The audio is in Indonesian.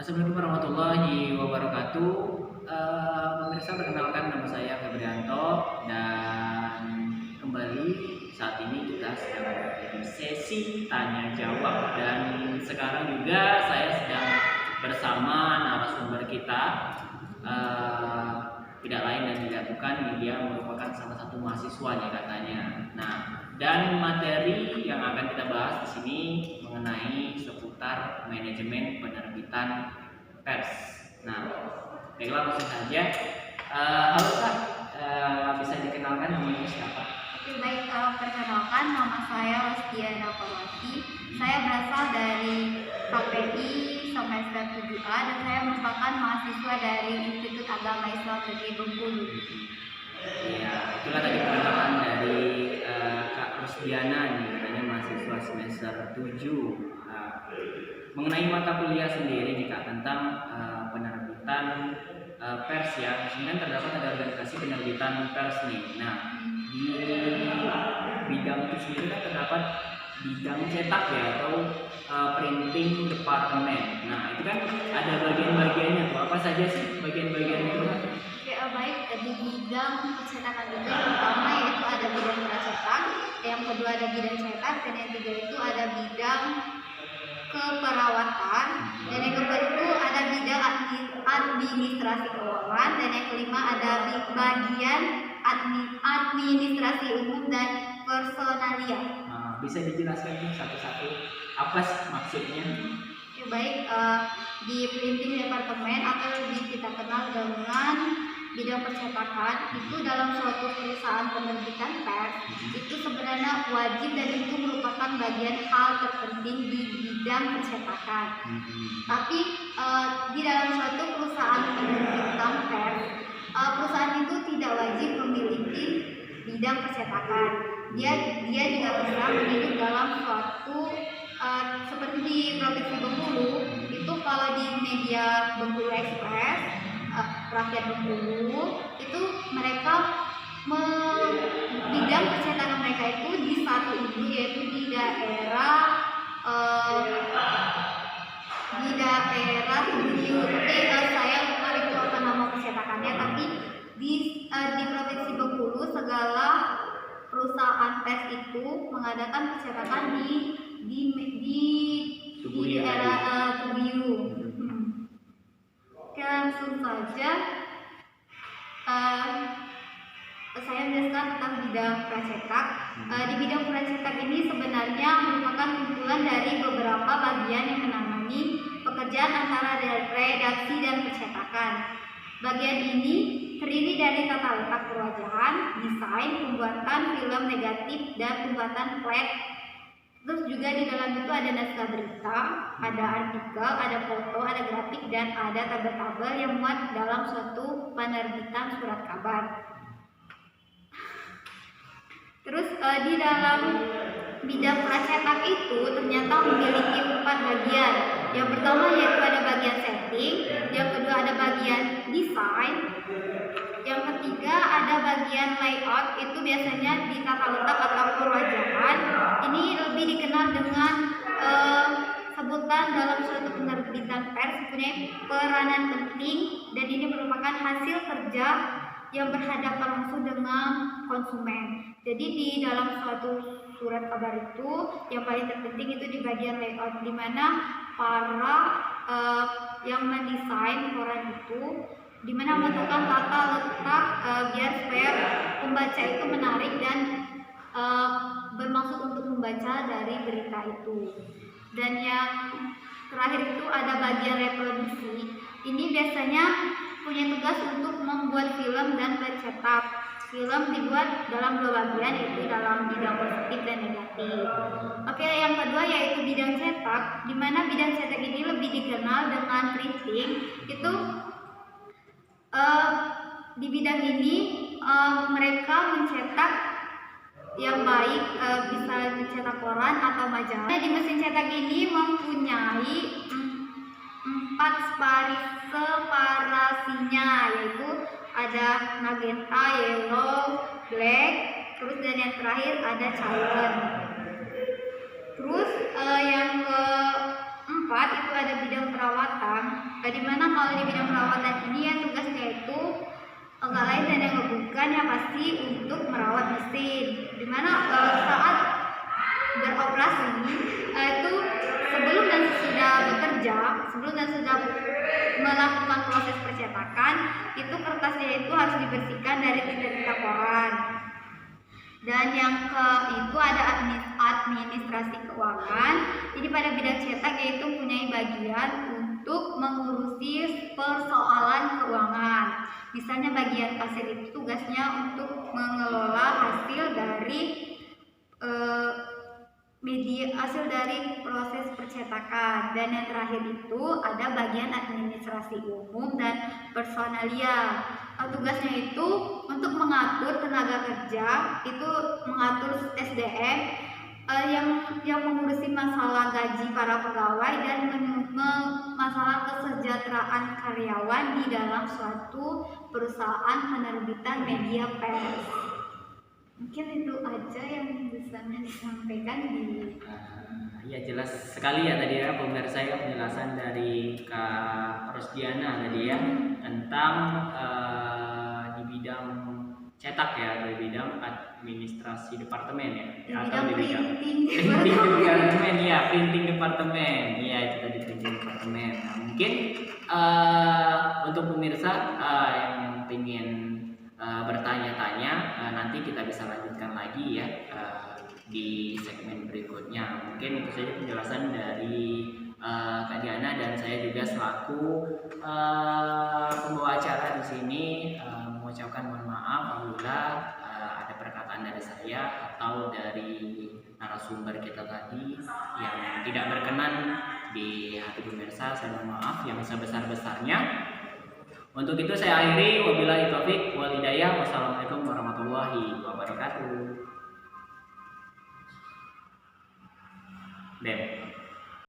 Assalamualaikum warahmatullahi wabarakatuh. Pemirsa, perkenalkan nama saya Febrianto dan kembali saat ini kita sedang berada di sesi tanya jawab dan sekarang juga saya sedang bersama narasumber kita, tidak lain dan tidak bukan dia merupakan salah satu mahasiswanya katanya. Nah, dan materi yang akan kita bahas di sini mengenai seputar manajemen penerbitan pers. Nah, baiklah, langsung saja. Halo Kak, bisa dikenalkan namanya siapa? Oke, baik, perkenalkan nama saya Rosdiana Pawati. Saya berasal dari KPI semester 7A dan saya merupakan mahasiswa dari Institut Agama Islam Negeri Bengkulu. Ya, itulah tadi perkenalan dari Kak Rosdiana nih, katanya mahasiswa semester 7. Mengenai mata kuliah sendiri nih Kak, tentang penerbitan pers ya. Di sini kan terdapat ada organisasi penerbitan pers nih. Nah, di bidang itu sendiri kan terdapat bidang cetak ya, atau printing department. Nah, itu kan ada bagian-bagiannya tuh. Apa saja sih bagian-bagian itu? Oke, baik, di bidang percetakan itu yang pertama yaitu ada bidang pracetak, yang kedua ada bidang cetak, dan yang ketiga itu ada bidang keperawatan, dan yang keempat itu ada bidang administrasi keuangan, dan yang kelima ada bagian administrasi umum dan personalia. Bisa dijelaskan nih satu-satu apa sih maksudnya? Ya, baik, di printing departemen atau lebih kita kenal dengan bidang percetakan itu dalam suatu perusahaan penerbitan pers itu sebenarnya wajib dan itu merupakan bagian hal terpenting di bidang percetakan. Tapi di dalam suatu perusahaan penerbitan pers, perusahaan itu tidak wajib memiliki bidang percetakan. Dia juga bisa menunjuk dalam suatu seperti di Provinsi Bengkulu itu, kalau di media Bengkulu Express, Rakyat Bengkulu itu mereka bidang percetakan mereka itu di satu itu, yaitu di daerah Tujuh. Saya lupa itu apa nama percetakannya, tapi di Provinsi Bengkulu segala perusahaan pers itu mengadakan percetakan di daerah Tubiu. Oke, langsung saja saya menjelaskan tentang bidang pracetak. Di bidang pracetak ini sebenarnya merupakan kumpulan dari beberapa bagian yang menangani pekerjaan antara redaksi dan percetakan. Bagian ini terdiri dari tata letak perwajahan, desain, pembuatan film negatif, dan pembuatan flag. Terus juga di dalam itu ada naskah berita, ada artikel, ada foto, ada grafik, dan ada tabel-tabel yang muat dalam suatu penerbitan surat kabar. Terus di dalam bidang pracetak itu ternyata memiliki 4 bagian. Yang pertama yaitu ada bagian setting, yang kedua ada bagian desain, yang ketiga ada bagian layout, itu biasanya di tata letak atau perwajahan. Ini lebih dikenal dengan sebutan dalam suatu penerbitan pers punya peranan penting, dan ini merupakan hasil kerja yang berhadapan langsung dengan konsumen. Jadi di dalam suatu surat kabar itu yang paling terpenting itu di bagian layout, di mana para yang mendesain koran itu di mana membentukkan tata letak biar supaya pembaca itu menarik dan bermaksud untuk membaca dari berita itu. Dan yang terakhir itu ada bagian reproduksi. Ini biasanya punya tugas untuk membuat film dan mencetak. Film dibuat dalam 2 bagian, yaitu dalam bidang positif dan negatif. Oke, yang kedua yaitu bidang cetak, di mana bidang cetak ini lebih dikenal dengan printing. Itu di bidang ini mereka mencetak yang baik, bisa mencetak koran atau majalah. Di mesin cetak ini mempunyai 4 separasinya, yaitu ada magenta, yellow, black, terus dan yang terakhir ada cyan. Terus yang keempat itu ada bidang perawatan. perawatan ini ya tugasnya itu enggak lain dan yang bukan yang pasti untuk merawat mesin, dimana saat beroperasi itu sebelum dan sesudah bekerja, sebelum dan sudah melakukan proses percetakan, itu kertasnya itu harus dibersihkan dari tinta-tinta koran. Dan yang itu ada administrasi keuangan. Jadi pada bidang cetak yaitu mempunyai bagian untuk mengurusi persoalan keuangan. Misalnya bagian kasir itu tugasnya untuk mengelola hasil dari hasil dari proses percetakan. Dan yang terakhir itu ada bagian administrasi umum dan personalia. Tugasnya itu untuk mengatur tenaga kerja, itu mengatur SDM yang mengurusi masalah gaji para pegawai dan masalah kesejahteraan karyawan di dalam suatu perusahaan penerbitan media pers. Mungkin itu aja yang bisa disampaikan di ya jelas sekali ya tadi ya pemirsa ya penjelasan dari Kak Rosdiana tadi ya tentang di bidang cetak ya, di bidang administrasi departemen ya, atau di bidang printing departemen ya, printing departemen ya, itu tadi printing departemen. Nah, mungkin untuk pemirsa yang ingin bertanya-tanya nanti kita bisa lanjutkan lagi ya di segmen berikutnya. Mungkin itu saja penjelasan dari Kak Diana, dan saya juga selaku pembawa acara di sini mengucapkan mohon maaf apabila ada perkataan dari saya atau dari narasumber kita tadi yang tidak berkenan di hati pemirsa. Saya mohon maaf yang sebesar-besarnya. Untuk itu saya akhiri, wabillahi taufik wal hidayah. Wassalamualaikum warahmatullahi wabarakatuh. Ben.